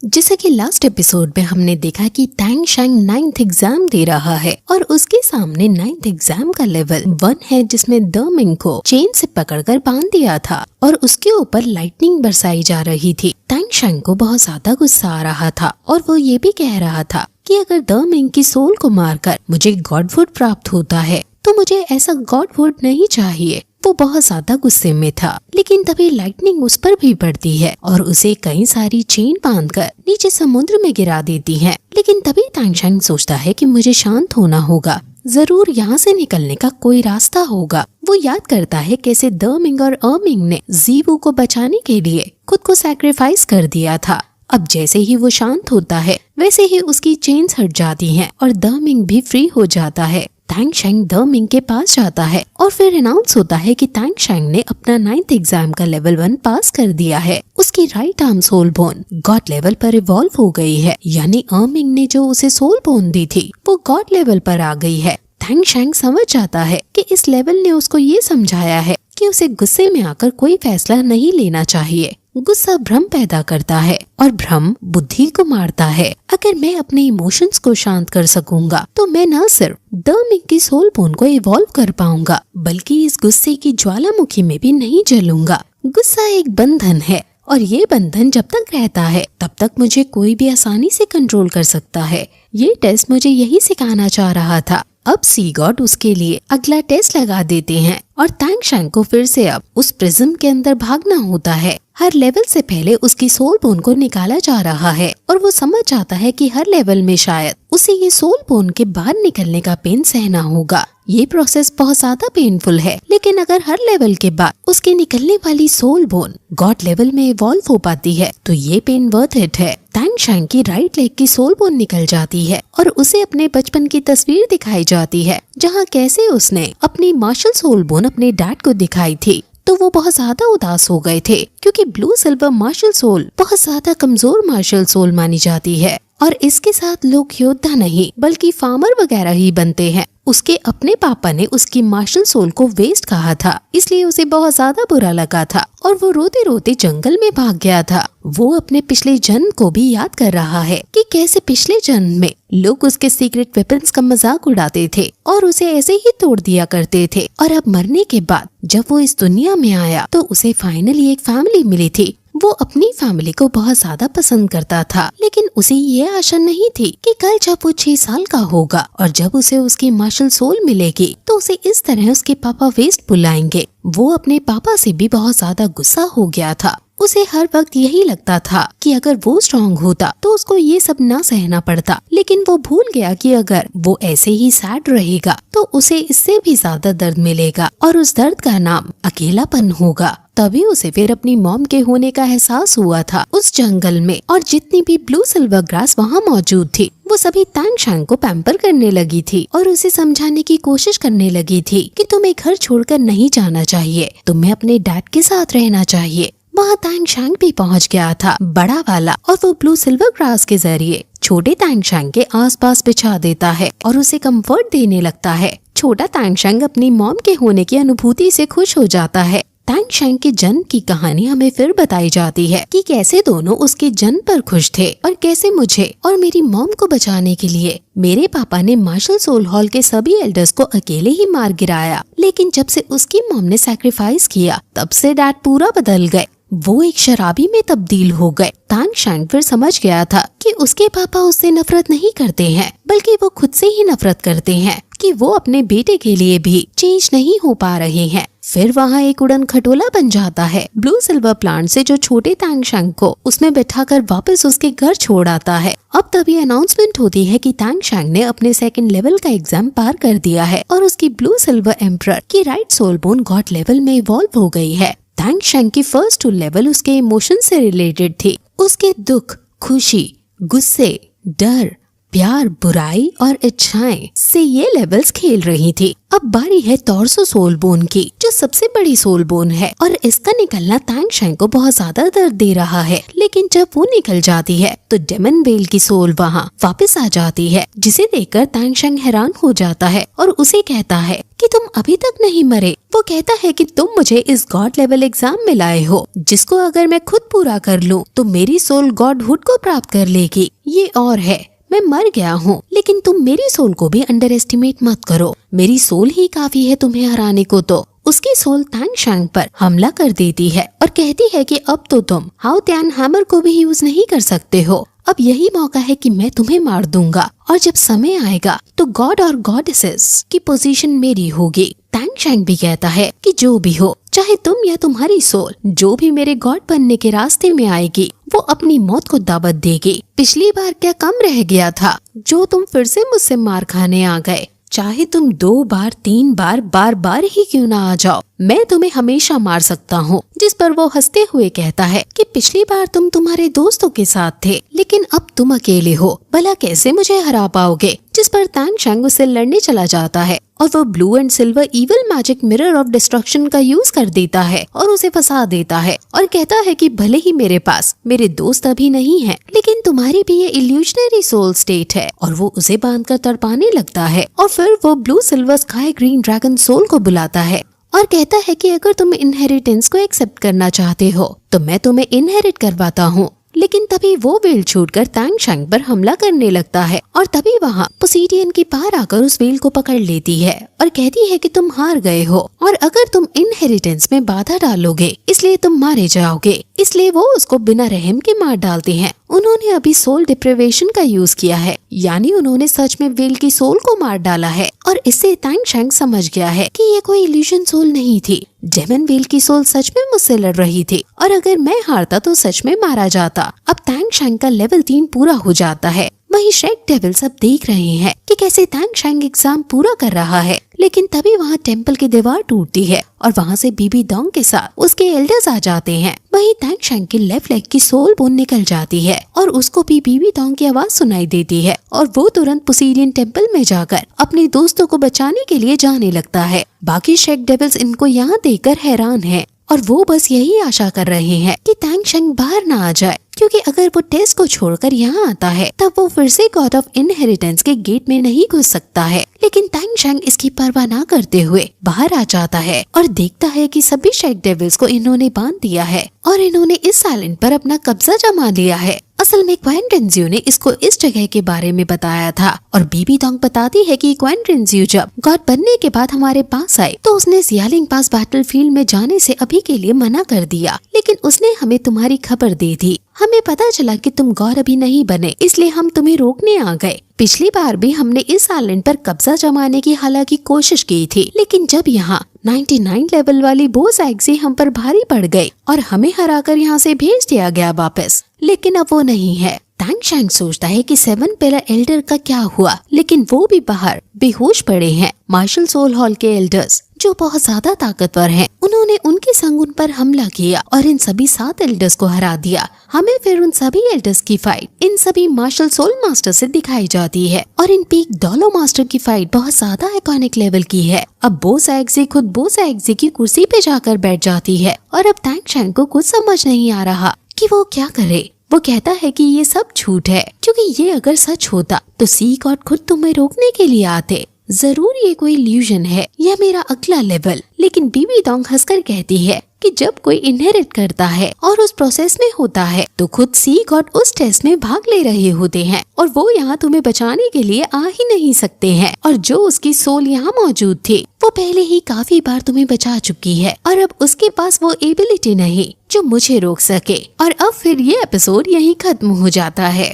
जैसे कि last episode में हमने देखा कि टैंग शैंग 9th एग्जाम दे रहा है और उसके सामने 9th एग्जाम का लेवल 1 है, जिसमें द मिंग को चेन से पकड़कर बांध दिया था और उसके ऊपर लाइटनिंग बरसाई जा रही थी। टैंग शैंग को बहुत ज्यादा गुस्सा आ रहा था और वो ये भी कह रहा था कि अगर द मिंग की सोल को मारकर मुझे गॉडवुड प्राप्त होता है तो मुझे ऐसा गॉडवुड नहीं चाहिए। वो बहुत ज्यादा गुस्से में था, लेकिन तभी लाइटनिंग उस पर भी पड़ती है और उसे कई सारी चेन बांधकर नीचे समुद्र में गिरा देती है। लेकिन तभी टैंग शैंग सोचता है कि मुझे शांत होना होगा, जरूर यहाँ से निकलने का कोई रास्ता होगा। वो याद करता है कैसे द मिंग और अ मिंग ने जीवू को बचाने के लिए खुद को सैक्रिफाइस कर दिया था। अब जैसे ही वो शांत होता है वैसे ही उसकी चेन्स हट जाती हैं और द मिंग भी फ्री हो जाता है। टैंग शैंग द मिंग के पास जाता है और फिर अनाउंस होता है कि टैंग शैंग ने अपना 9th एग्जाम का लेवल 1 पास कर दिया है। उसकी right arm soul bone god level पर इवॉल्व हो गई है, यानी अ मिंग ने जो उसे सोल बोन दी थी वो गॉड लेवल पर आ गई है। टैंग शैंग समझ जाता है कि इस लेवल ने उसको ये समझाया है कि उसे गुस्से में आकर कोई फैसला नहीं लेना चाहिए। गुस्सा भ्रम पैदा करता है और भ्रम बुद्धि को मारता है। अगर मैं अपने इमोशंस को शांत कर सकूंगा तो मैं न सिर्फ द मिंग की सोल बोन को इवॉल्व कर पाऊंगा बल्कि इस गुस्से की ज्वालामुखी में भी नहीं जलूंगा। गुस्सा एक बंधन है और ये बंधन जब तक रहता है तब तक मुझे कोई भी आसानी से कंट्रोल कर सकता है। ये टेस्ट मुझे यही सिखाना चाह रहा था। अब सी गॉड उसके लिए अगला टेस्ट लगा देते हैं और टैंग शैंग को फिर से अब उस प्रिज्म के अंदर भागना होता है। हर लेवल से पहले उसकी सोल बोन को निकाला जा रहा है और वो समझ जाता है कि हर लेवल में शायद उसे ये सोल बोन के बाहर निकलने का पेन सहना होगा। ये प्रोसेस बहुत ज्यादा पेनफुल है, लेकिन अगर हर लेवल के बाद उसके निकलने वाली सोल बोन गॉड लेवल में इवॉल्व हो पाती है तो ये पेन वर्थ इट है। टैंग शैंग की राइट लेग की सोल बोन निकल जाती है और उसे अपने बचपन की तस्वीर दिखाई जाती है, जहाँ कैसे उसने अपनी मार्शल सोल बोन अपने डैड को दिखाई थी। तो वो बहुत ज्यादा उदास हो गए थे क्योंकि ब्लू सिल्वर मार्शल सोल बहुत ज्यादा कमजोर मार्शल सोल मानी जाती है और इसके साथ लोग योद्धा नहीं बल्कि फार्मर वगैरह ही बनते हैं। उसके अपने पापा ने उसकी मार्शल सोल को वेस्ट कहा था, इसलिए उसे बहुत ज्यादा बुरा लगा था और वो रोते रोते जंगल में भाग गया था। वो अपने पिछले जन्म को भी याद कर रहा है कि कैसे पिछले जन्म में लोग उसके सीक्रेट वेपन्स का मजाक उड़ाते थे और उसे ऐसे ही तोड़ दिया करते थे। और अब मरने के बाद जब वो इस दुनिया में आया तो उसे फाइनली एक फैमिली मिली थी। वो अपनी फैमिली को बहुत ज्यादा पसंद करता था, लेकिन उसे ये आशा नहीं थी कि कल जब वो 6 साल का होगा और जब उसे उसकी मार्शल सोल मिलेगी तो उसे इस तरह उसके पापा वेस्ट बुलाएंगे। वो अपने पापा से भी बहुत ज्यादा गुस्सा हो गया था। उसे हर वक्त यही लगता था कि अगर वो स्ट्रॉन्ग होता तो उसको ये सब ना सहना पड़ता, लेकिन वो भूल गया कि अगर वो ऐसे ही सैड रहेगा तो उसे इससे भी ज्यादा दर्द मिलेगा और उस दर्द का नाम अकेलापन होगा। तभी उसे फिर अपनी मॉम के होने का एहसास हुआ था उस जंगल में, और जितनी भी ब्लू सिल्वर ग्रास वहाँ मौजूद थी वो सभी टैंग शैंग को पैम्पर करने लगी थी और उसे समझाने की कोशिश करने लगी थी कि तुम्हें घर छोड़कर नहीं जाना चाहिए, तुम्हें अपने डैड के साथ रहना चाहिए। वहाँ टैंग शैंग भी पहुँच गया था, बड़ा वाला, और वो ब्लू सिल्वर ग्रास के जरिए छोटे टैंग शैंग के आसपास बिछा देता है और उसे कंफर्ट देने लगता है। छोटा टैंग शैंग अपनी मॉम के होने की अनुभूति से खुश हो जाता है। टैंग शैंग के जन्म की कहानी हमें फिर बताई जाती है कि कैसे दोनों उसके जन्म पर खुश थे और कैसे मुझे और मेरी मॉम को बचाने के लिए मेरे पापा ने मार्शल सोल हॉल के सभी एल्डर्स को अकेले ही मार गिराया। लेकिन जब से उसकी मॉम ने सैक्रिफाइस किया तब से डैड पूरा बदल गए, वो एक शराबी में तब्दील हो गए। टैंग शैंग फिर समझ गया था कि उसके पापा उससे नफरत नहीं करते हैं बल्कि वो खुद से ही नफरत करते हैं कि वो अपने बेटे के लिए भी चेंज नहीं हो पा रहे हैं। फिर वहाँ एक उड़न खटोला बन जाता है ब्लू सिल्वर प्लांट से, जो छोटे टैंग शैंग को उसमें बैठाकर वापस उसके घर छोड़ आता है। अब तभी अनाउंसमेंट होती है कि टैंग शैंग ने अपने 2nd लेवल का एग्जाम पार कर दिया है और उसकी ब्लू सिल्वर एम्परर की right soul bone god level में इवॉल्व हो गई है। टैंग शैंग की फर्स्ट 2 लेवल उसके इमोशन से रिलेटेड थी। उसके दुख, खुशी, गुस्से, डर, प्यार, बुराई और इच्छाएं से ये लेवल्स खेल रही थी। अब बारी है टॉर्सो सोल बोन की, जो सबसे बड़ी सोल बोन है, और इसका निकलना तांग शेंग को बहुत ज्यादा दर्द दे रहा है। लेकिन जब वो निकल जाती है तो डेमन वेल की सोल वहाँ वापस आ जाती है, जिसे देखकर तांग शेंग हैरान हो जाता है और उसे कहता है कि तुम अभी तक नहीं मरे। वो कहता है कि तुम मुझे इस गॉड लेवल एग्जाम में लाए हो, जिसको अगर मैं खुद पूरा कर लूं तो मेरी सोल गॉडहुड को प्राप्त कर लेगी। ये और है, मैं मर गया हूँ, लेकिन तुम मेरी सोल को भी अंडर एस्टिमेट मत करो। मेरी सोल ही काफी है तुम्हें हराने को। तो उसकी सोल तांग शेंग पर हमला कर देती है और कहती है कि अब तो तुम हाउ त्यान हैमर को भी यूज नहीं कर सकते हो। अब यही मौका है कि मैं तुम्हें मार दूंगा, और जब समय आएगा तो गॉड और गॉडेसेस की पोजीशन मेरी होगी। तांग शेंग भी कहता है कि जो भी हो, चाहे तुम या तुम्हारी सोल जो भी मेरे गॉड बनने के रास्ते में आएगी, वो अपनी मौत को दावत देगी। पिछली बार क्या कम रह गया था जो तुम फिर से मुझसे मार खाने आ गए? चाहे तुम 2 बार 3 बार बार बार ही क्यों ना आ जाओ, मैं तुम्हें हमेशा मार सकता हूँ। जिस पर वो हंसते हुए कहता है कि पिछली बार तुम तुम्हारे दोस्तों के साथ थे, लेकिन अब तुम अकेले हो, भला कैसे मुझे हरा पाओगे? जिस पर तांग शेंग उससे लड़ने चला जाता है और वो blue and silver evil magic mirror of destruction का यूज कर देता है और उसे फंसा देता है और कहता है कि भले ही मेरे पास मेरे दोस्त अभी नहीं है, लेकिन तुम्हारी भी ये इल्यूशनरी सोल स्टेट है। और वो उसे बांधकर तड़पाने लगता है और फिर वो blue silver sky green dragon soul को बुलाता है और कहता है कि अगर तुम इनहेरिटेंस को एक्सेप्ट करना चाहते हो तो मैं तुम्हें इनहेरिट करवाता हूँ। लेकिन तभी वो वेल छूटकर तांग शेंग पर हमला करने लगता है और तभी वहाँ पोसीडियन की पार आकर उस वेल को पकड़ लेती है और कहती है कि तुम हार गए हो और अगर तुम इनहेरिटेंस में बाधा डालोगे इसलिए तुम मारे जाओगे। इसलिए वो उसको बिना रहम के मार डालते हैं। उन्होंने अभी सोल डिप्रिवेशन का यूज किया है, यानी उन्होंने सच में वेल की सोल को मार डाला है। और इससे तांग शेंग समझ गया है कि ये कोई इल्यूजन सोल नहीं थी। डेमन वेल की सोल सच में मुझसे लड़ रही थी और अगर मैं हारता तो सच में मारा जाता। अब तांग शेंग का लेवल 3 पूरा हो जाता है। वहीं शेक डेविल सब देख रहे हैं कि कैसे तांग शेंग एग्जाम पूरा कर रहा है। लेकिन तभी वहाँ टेम्पल की दीवार टूटती है और वहाँ से बीबी डोंग के साथ उसके एल्डर्स आ जाते हैं। वहीं तांग शेंग की लेफ्ट लेग की सोल बोन निकल जाती है और उसको भी बीबी डोंग की आवाज सुनाई देती है और वो तुरंत पोसीडियन टेम्पल में जाकर अपने दोस्तों को बचाने के लिए जाने लगता है। बाकी शेक डेविल्स इनको यहाँ देखकर हैरान है और वो बस यही आशा कर रहे हैं कि तांग शेंग बाहर ना आ जाए, क्योंकि अगर वो टेस्ट को छोड़कर यहाँ आता है तब वो फिर से गॉड ऑफ इनहेरिटेंस के गेट में नहीं घुस सकता है। लेकिन तांग शेंग इसकी परवाह ना करते हुए बाहर आ जाता है और देखता है कि सभी शेक डेविल्स को इन्होंने बांध दिया है और इन्होंने इस आइलैंड पर अपना कब्जा जमा लिया है। असल में क्वेन रेंजियो ने इसको इस जगह के बारे में बताया था और बीबी डोंग बताती है कि क्वेन रेंजियो जब गॉड बनने के बाद हमारे पास आए तो उसने जियालिंग पास बैटलफील्ड में जाने से अभी के लिए मना कर दिया, लेकिन उसने हमें तुम्हारी खबर दी थी। हमें पता चला कि तुम गॉड अभी नहीं बने, इसलिए हम तुम्हें रोकने आ गए। पिछली बार भी हमने इस आइलैंड पर कब्जा जमाने की हालांकि कोशिश की थी, लेकिन जब यहाँ 99 लेवल वाली बोस एग्जी हम पर भारी पड़ गई और हमें हराकर यहाँ से भेज दिया गया वापस। लेकिन अब वो नहीं है। तांग शेंग सोचता है कि 7 पिलर एल्डर का क्या हुआ, लेकिन वो भी बाहर बेहोश पड़े हैं। मार्शल सोल हॉल के एल्डर्स जो बहुत ज्यादा ताकतवर हैं, उन्होंने उनके संग उन पर हमला किया और इन सभी 7 एल्डर्स को हरा दिया। हमें फिर उन सभी एल्डर्स की फाइट इन सभी मार्शल सोल मास्टर से दिखाई जाती है और इन पीक डॉलो मास्टर की फाइट बहुत ज्यादा आइकॉनिक लेवल की है। अब बोस एग्जी खुद बोस एग्जी की कुर्सी पे जाकर बैठ जाती है और अब तांग शेंग को कुछ समझ नहीं आ रहा कि वो क्या करे। वो कहता है कि ये सब झूठ है, क्योंकि ये अगर सच होता तो सी गॉड खुद तुम्हें रोकने के लिए आते। जरूर ये कोई इल्यूजन है या मेरा अगला लेवल। लेकिन बीबी डोंग हंसकर कहती है कि जब कोई इनहेरिट करता है और उस प्रोसेस में होता है तो खुद सी गॉड उस टेस्ट में भाग ले रहे होते हैं और वो यहाँ तुम्हें बचाने के लिए आ ही नहीं सकते हैं। और जो उसकी सोल यहाँ मौजूद थी वो पहले ही काफी बार तुम्हें बचा चुकी है और अब उसके पास वो एबिलिटी नहीं जो मुझे रोक सके। और अब फिर ये एपिसोड यहीं खत्म हो जाता है।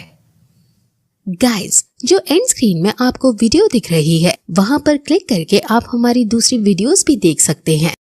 गाइज, जो एंड स्क्रीन में आपको वीडियो दिख रही है वहाँ पर क्लिक करके आप हमारी दूसरी वीडियोस भी देख सकते हैं।